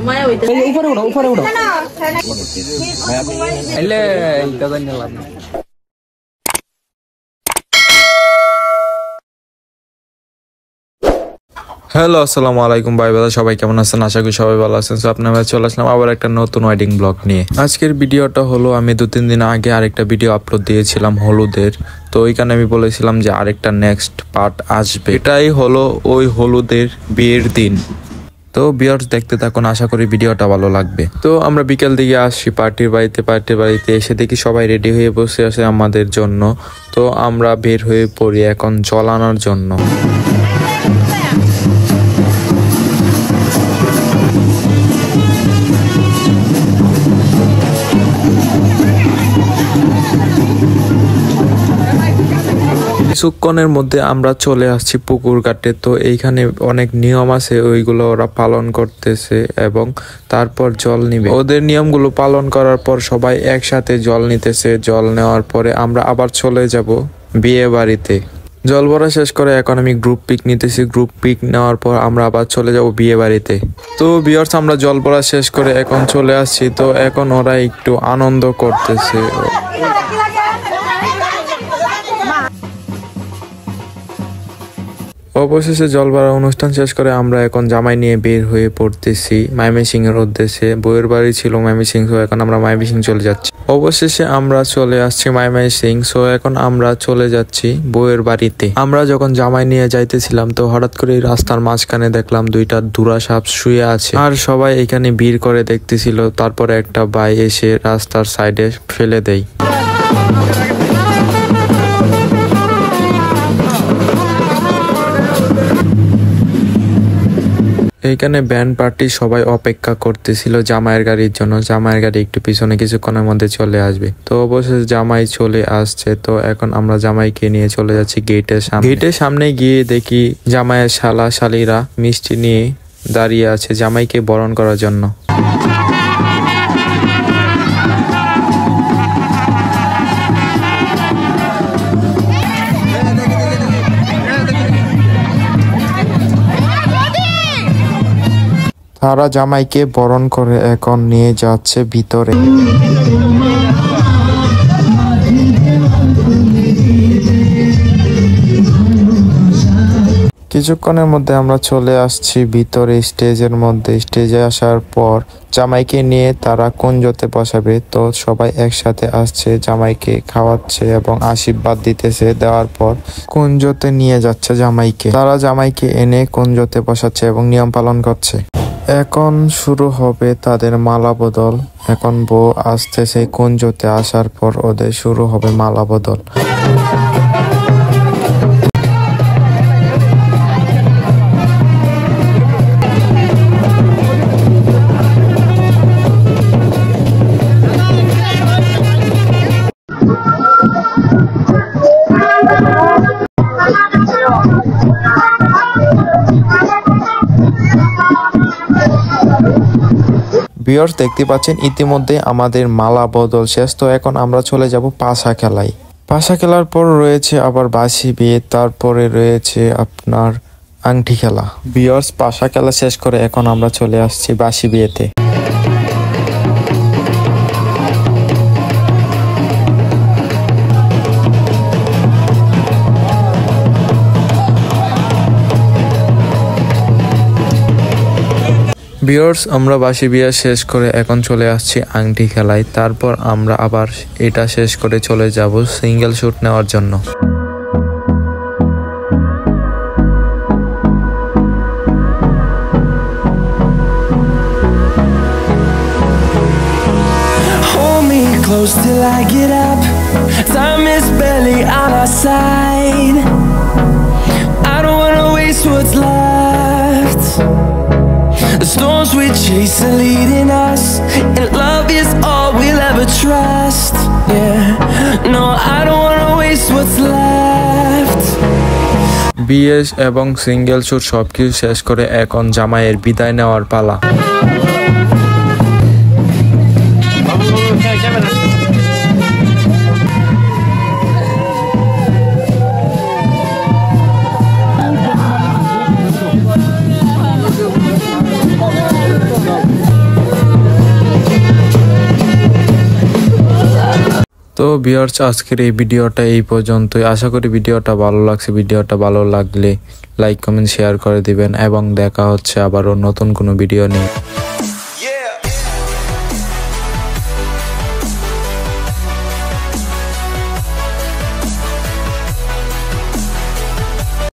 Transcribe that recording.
উপরে উঠো উপরে উঠো এলে এইটা জানি লাভ না। হ্যালো আসসালামু আলাইকুম ভাই ব্রাদার, সবাই কেমন আছেন? আশা করি সবাই ভালো আছেন। সো আপনারা চলে আসলাম আবার একটা নতুন ওয়েডিং ব্লগ নিয়ে। আজকের ভিডিওটা হলো আমি 2-3 দিন আগে আরেকটা ভিডিও আপলোড দিয়েছিলাম হলুদের, তো ওইখানে আমি বলেছিলাম যে আরেকটা নেক্সট পার্ট আসবে। এটাই হলো ওই হলুদের বিয়ের দিন। তো ভিউয়ার্স দেখতে থাকুন, আশা করি ভিডিওটা ভালো লাগবে। তো আমরা বিকেল দিকে আসছি পার্টির বাড়িতে এসে দেখি সবাই রেডি হয়ে বসে আছে আমাদের জন্য। তো আমরা বের হয়ে পড়ি এখন জল আনার জন্য। কিছুক্ষণের মধ্যে আমরা চলে আসছি পুকুর ঘাটে। তো এইখানে অনেক নিয়ম আছে, ওইগুলো ওরা পালন করতেছে এবং তারপর জল নিবে। ওদের নিয়মগুলো পালন করার পর সবাই একসাথে জল নিতেছে। জল নেওয়ার পরে আমরা আবার চলে যাব বিয়ে বাড়িতে। জল ভরা শেষ করে এখন আমি গ্রুপ পিক নিতেছি। গ্রুপ পিক নেওয়ার পর আমরা আবার চলে যাব বিয়ে বাড়িতে। তো ভিউয়ার্স আমরা জল ভরা শেষ করে এখন চলে আসছি। তো এখন ওরা একটু আনন্দ করতেছে। অবশেষে জল ভরা অনুষ্ঠান শেষ করে আমরা এখন জামাই নিয়ে বের হয়ে পড়তেছি ময়মনসিংহ এর উদ্দেশ্যে। বউয়ের বাড়ি ছিল ময়মনসিংহ, এখন আমরা ময়মনসিংহ চলে যাচ্ছি। অবশেষে আমরা চলে আসছি ময়মনসিংহ। সো এখন আমরা চলে যাচ্ছি বউয়ের বাড়িতে। আমরা যখন জামাই নিয়ে যাইতেছিলাম তো হঠাৎ করে রাস্তার মাঝখানে দেখলাম দুইটা ধুরা সাপ শুয়ে আছে, আর সবাই এখানে ভিড় করে দেখতেছিল। তারপরে একটা ভাই এসে রাস্তার সাইডে ফেলে দেয়। এইখানে ব্যান্ড পার্টি সবাই অপেক্ষা করতেছিল জামাইয়ের গাড়ির জন্য। জামাইয়ের গাড়ি একটু পিছনে কিছুক্ষণের মধ্যে চলে আসবে। তো অবশেষে জামাই চলে আসছে। তো এখন আমরা জামাইকে নিয়ে চলে যাচ্ছি গেটের সামনে। গেটের সামনে গিয়ে দেখি জামাইয়ের শালা শালিরা মিষ্টি নিয়ে দাঁড়িয়ে আছে জামাইকে বরণ করার জন্য। তারা জামাইকে বরণ করে এখন নিয়ে যাচ্ছে ভিতরে। কিছুক্ষণের মধ্যে আমরা চলে আসছি ভিতরে স্টেজের মধ্যে। স্টেজে আসার পর জামাইকে নিয়ে তারা কুঞ্জতে বসাবে। তো সবাই একসাথে আসছে, জামাইকে খাওয়াচ্ছে এবং আশীর্বাদ দিতেছে। দেওয়ার পর কুঞ্জতে নিয়ে যাচ্ছে জামাইকে। তারা জামাইকে এনে কুঞ্জতে বসাচ্ছে এবং নিয়ম পালন করছে। এখন শুরু হবে তাদের মালা বদল। এখন বউ আসতেছে কুঞ্জতে, আসার পর ওদের শুরু হবে মালা বদল। ভিউয়ার্স দেখতে পাচ্ছেন ইতিমধ্যে আমাদের মালা বদল শেষ। তো এখন আমরা চলে যাব পাশা খেলায়। পাশা খেলার পর রয়েছে আবার বাসি বিয়ে, তারপরে রয়েছে আপনার আংটি খেলা। ভিউয়ার্স পাশা খেলা শেষ করে এখন আমরা চলে আসছি বাসি বিয়েতে। ভিউয়ার্স আমরা বাসি বিয়া শেষ করে এখন চলে আসছি আংটি খেলায়। তারপর আমরা আবার এটা শেষ করে চলে যাব সিঙ্গেল শুট নেওয়ার জন্য। Hold me close till I get up. Time is barely on our side. I don't wanna waste what's left. The storms we chase are leading us, and love is all we'll ever trust. Yeah, no, I don't wanna waste what's left. বিয়ে এবং single shoot সবকিছু শেষ করে এখন জামাইয়ের বিদায় নেওয়ার পালা। তো ভিউয়ার্স, আজকের এই ভিডিওটা এই পর্যন্তই। আশা করি ভিডিওটা ভালো লাগছে। ভিডিওটা ভালো লাগলে লাইক কমেন্ট শেয়ার করে দিবেন এবং দেখা হচ্ছে আবারও নতুন কোনো ভিডিও নিয়ে।